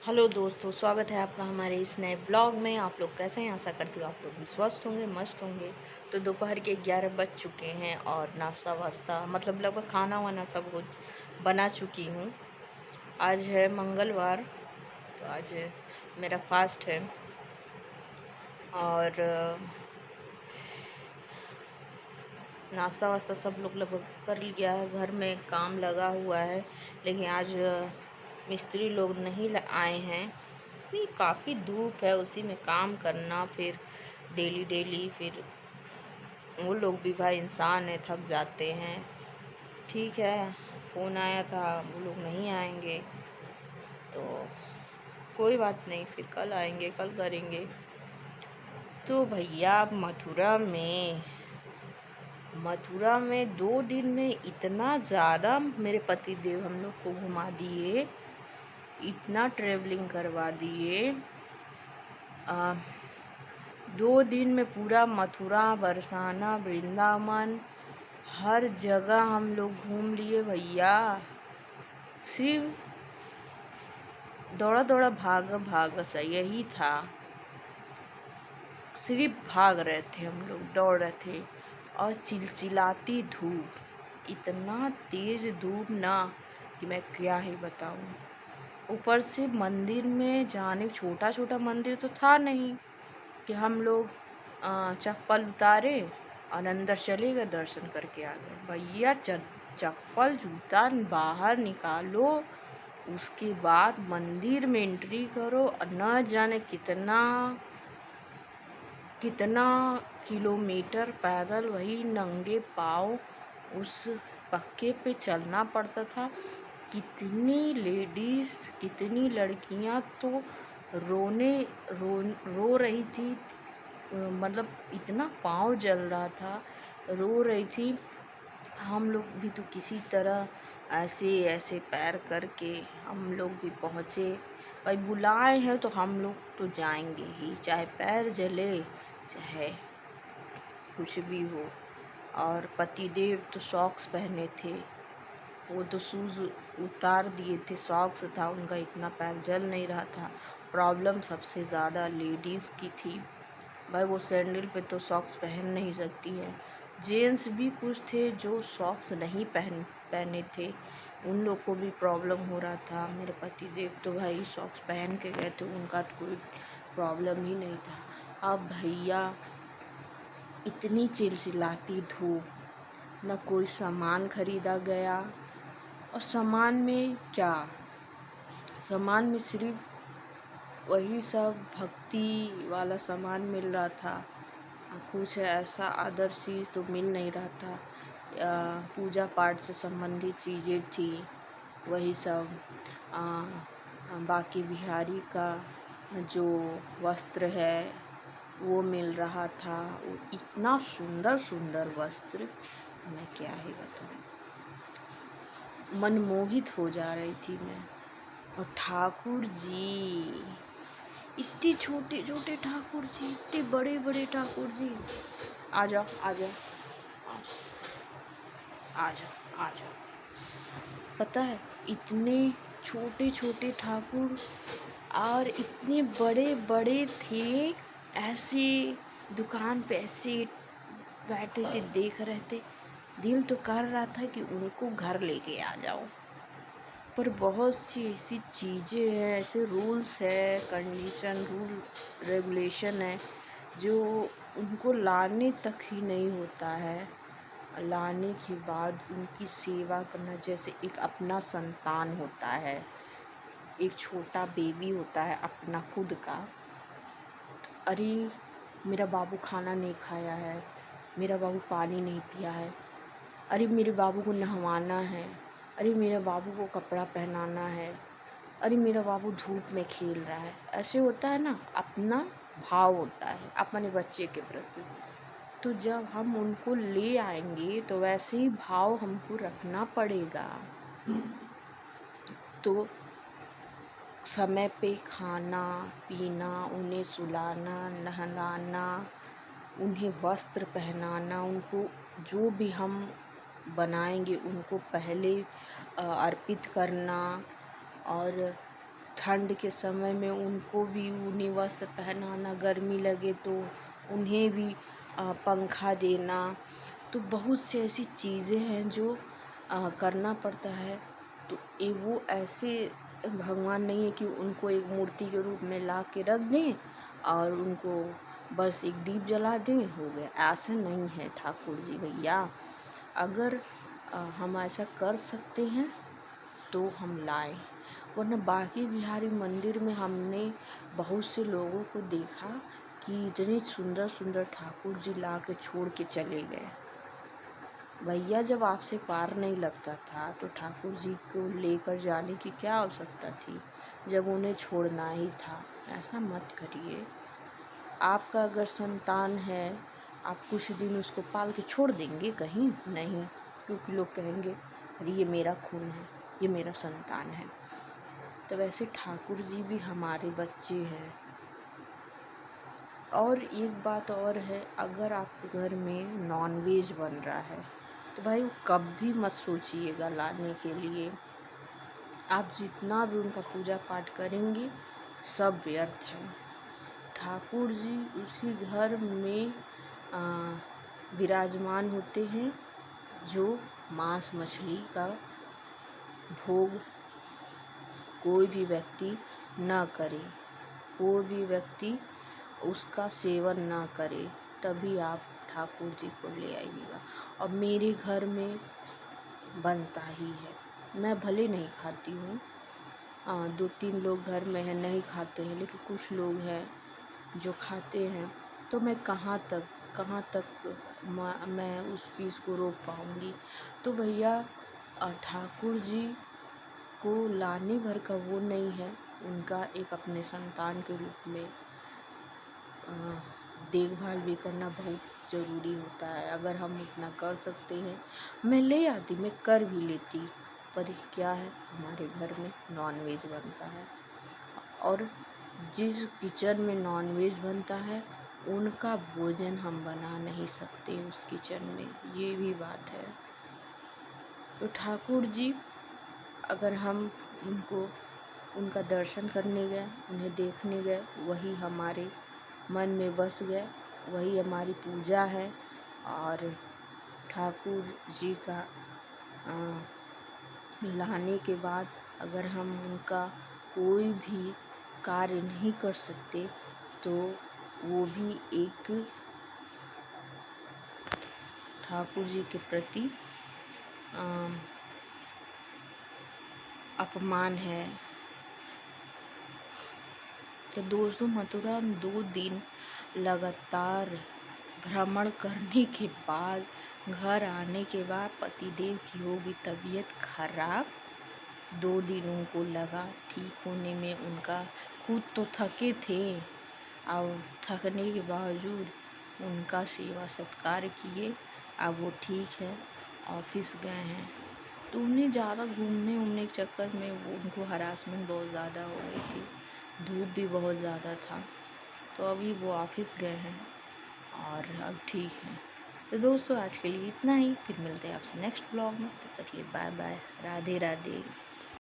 Hello दोस्तों, स्वागत है आपका हमारे इस नए ब्लॉग में। आप लोग कैसे हैं? आशा करती हूँ आप लोग भी स्वस्थ होंगे, मस्त होंगे। तो दोपहर के 11 बज चुके हैं और नाश्ता वास्ता मतलब लगभग खाना वाना सब कुछ बना चुकी हूँ। आज है मंगलवार, तो आज मेरा फास्ट है और नाश्ता वास्ता सब लोग लगभग कर लिया है। घर में काम लगा हुआ है, लेकिन आज मिस्त्री लोग नहीं आए हैं। इतनी काफ़ी धूप है, उसी में काम करना फिर डेली डेली। फिर वो लोग भी भाई इंसान है, थक जाते हैं। ठीक है, फ़ोन आया था, वो लोग नहीं आएंगे तो कोई बात नहीं, फिर कल आएंगे, कल करेंगे। तो भैया मथुरा में 2 दिन में इतना ज़्यादा मेरे पति देव हम लोग को घुमा दिए, इतना ट्रेवलिंग करवा दिए। 2 दिन में पूरा मथुरा, बरसाना, वृंदावन, हर जगह हम लोग घूम लिए भैया। सिर्फ दौड़ा दौड़ा भाग भाग सा यही था। सिर्फ भाग रहे थे हम लोग, दौड़ रहे थे। और चिलचिलाती धूप, इतना तेज धूप ना कि मैं क्या ही बताऊं। ऊपर से मंदिर में जाने, छोटा छोटा मंदिर तो था नहीं कि हम लोग चप्पल उतारे और अंदर चले गए, दर्शन करके आ गए। भैया चप्पल जूता बाहर निकालो, उसके बाद मंदिर में एंट्री करो और न जाने कितना कितना किलोमीटर पैदल वही नंगे पाँव उस पक्के पे चलना पड़ता था। कितनी लेडीज़, कितनी लड़कियां तो रो रही थी। मतलब इतना पाँव जल रहा था, रो रही थी। हम लोग भी तो किसी तरह ऐसे ऐसे पैर करके हम लोग भी पहुँचे। भाई बुलाए हैं तो हम लोग तो जाएंगे ही, चाहे पैर जले चाहे कुछ भी हो। और पतिदेव तो सॉक्स पहने थे, वो तो शूज़ उतार दिए थे, सॉक्स था उनका, इतना पैर जल नहीं रहा था। प्रॉब्लम सबसे ज़्यादा लेडीज़ की थी। भाई वो सैंडल पे तो सॉक्स पहन नहीं सकती है। जेंट्स भी कुछ थे जो सॉक्स नहीं पहने थे, उन लोग को भी प्रॉब्लम हो रहा था। मेरे पति देव तो भाई सॉक्स पहन के गए थे, उनका तो कोई प्रॉब्लम ही नहीं था। अब भैया इतनी चिलचिलाती धूप, न कोई सामान खरीदा गया। और सामान में क्या, सामान में सिर्फ वही सब भक्ति वाला सामान मिल रहा था। कुछ ऐसा अदर चीज़ तो मिल नहीं रहा था। पूजा पाठ से संबंधित चीज़ें थी, वही सब। बाकी बिहारी का जो वस्त्र है वो मिल रहा था। वो इतना सुंदर सुंदर वस्त्र, मैं क्या ही बताऊँ, मनमोहित हो जा रही थी मैं। और ठाकुर जी, इतने छोटे छोटे ठाकुर जी, इतने बड़े बड़े ठाकुर जी। आ जाओ आ जाओ आ जाओ आ जाओ। पता है, इतने छोटे छोटे ठाकुर और इतने बड़े बड़े थे। ऐसे दुकान पे ऐसे बैठे थे, देख रहे थे। दिल तो कर रहा था कि उनको घर लेके आ जाओ, पर बहुत सी ऐसी चीज़ें हैं, ऐसे रूल्स है, कंडीशन, रूल रेगुलेशन है जो उनको लाने तक ही नहीं होता है। लाने के बाद उनकी सेवा करना जैसे एक अपना संतान होता है, एक छोटा बेबी होता है अपना खुद का। अरे मेरा बाबू खाना नहीं खाया है, मेरा बाबू पानी नहीं पिया है, अरे मेरे बाबू को नहवाना है, अरे मेरे बाबू को कपड़ा पहनाना है, अरे मेरा बाबू धूप में खेल रहा है। ऐसे होता है ना, अपना भाव होता है अपने बच्चे के प्रति। तो जब हम उनको ले आएंगे तो वैसे ही भाव हमको रखना पड़ेगा। तो समय पे खाना पीना, उन्हें सुलाना, नहलाना, उन्हें वस्त्र पहनाना, उनको जो भी हम बनाएंगे उनको पहले अर्पित करना। और ठंड के समय में उनको भी ऊनी वस्त्र पहनाना, गर्मी लगे तो उन्हें भी पंखा देना। तो बहुत सी ऐसी चीज़ें हैं जो करना पड़ता है। तो वो ऐसे भगवान नहीं है कि उनको एक मूर्ति के रूप में ला के रख दें और उनको बस एक दीप जला दें, हो गया। ऐसा नहीं है ठाकुर जी भैया। अगर हम ऐसा कर सकते हैं तो हम लाएं, वरना बांके बिहारी मंदिर में हमने बहुत से लोगों को देखा कि इतने सुंदर सुंदर ठाकुर जी ला के छोड़ के चले गए। भैया जब आपसे पार नहीं लगता था तो ठाकुर जी को लेकर जाने की क्या आवश्यकता थी, जब उन्हें छोड़ना ही था। ऐसा मत करिए। आपका अगर संतान है, आप कुछ दिन उसको पाल के छोड़ देंगे कहीं? नहीं, क्योंकि लोग कहेंगे अरे ये मेरा खून है, ये मेरा संतान है। तो वैसे ठाकुर जी भी हमारे बच्चे हैं। और एक बात और है, अगर आपके घर में नॉनवेज बन रहा है तो भाई वो कभी मत सोचिएगा लाने के लिए। आप जितना भी उनका पूजा पाठ करेंगे सब व्यर्थ है। ठाकुर जी उसी घर में विराजमान होते हैं जो मांस मछली का भोग कोई भी व्यक्ति न करे, कोई भी व्यक्ति उसका सेवन ना करे, तभी आप ठाकुर जी को ले आइएगा। और मेरे घर में बनता ही है। मैं भले नहीं खाती हूँ, 2-3 लोग घर में हैं नहीं खाते हैं, लेकिन कुछ लोग हैं जो खाते हैं। तो मैं कहाँ तक मैं उस चीज़ को रोक पाऊँगी। तो भैया ठाकुर जी को लाने भर का वो नहीं है, उनका एक अपने संतान के रूप में देखभाल भी करना बहुत ज़रूरी होता है। अगर हम उतना कर सकते हैं, मैं ले आती, मैं कर भी लेती, पर क्या है हमारे घर में नॉनवेज बनता है और जिस किचन में नॉनवेज बनता है उनका भोजन हम बना नहीं सकते उस किचन में, ये भी बात है। तो ठाकुर जी अगर हम उनका दर्शन करने गए, उन्हें देखने गए, वही हमारे मन में बस गए, वही हमारी पूजा है। और ठाकुर जी का लाने के बाद अगर हम उनका कोई भी कार्य नहीं कर सकते तो वो भी एक ठाकुर जी के प्रति अपमान है। तो दोस्तों, मथुरा में 2 दिन लगातार भ्रमण करने के बाद घर आने के बाद पतिदेव की हो गई तबीयत खराब। 2 दिन उनको लगा ठीक होने में। उनका खुद तो थके थे और थकने के बावजूद उनका सेवा सत्कार किए। अब वो ठीक है, ऑफिस गए हैं। तो उन्हें ज़्यादा घूमने के चक्कर में उनको हरासमेंट बहुत ज़्यादा हो गई थी, धूप भी बहुत ज़्यादा था। तो अभी वो ऑफिस गए हैं और अब ठीक है। तो दोस्तों, आज के लिए इतना ही। फिर मिलते हैं आपसे नेक्स्ट ब्लॉग में। तब तक के लिए बाय बाय, राधे राधे।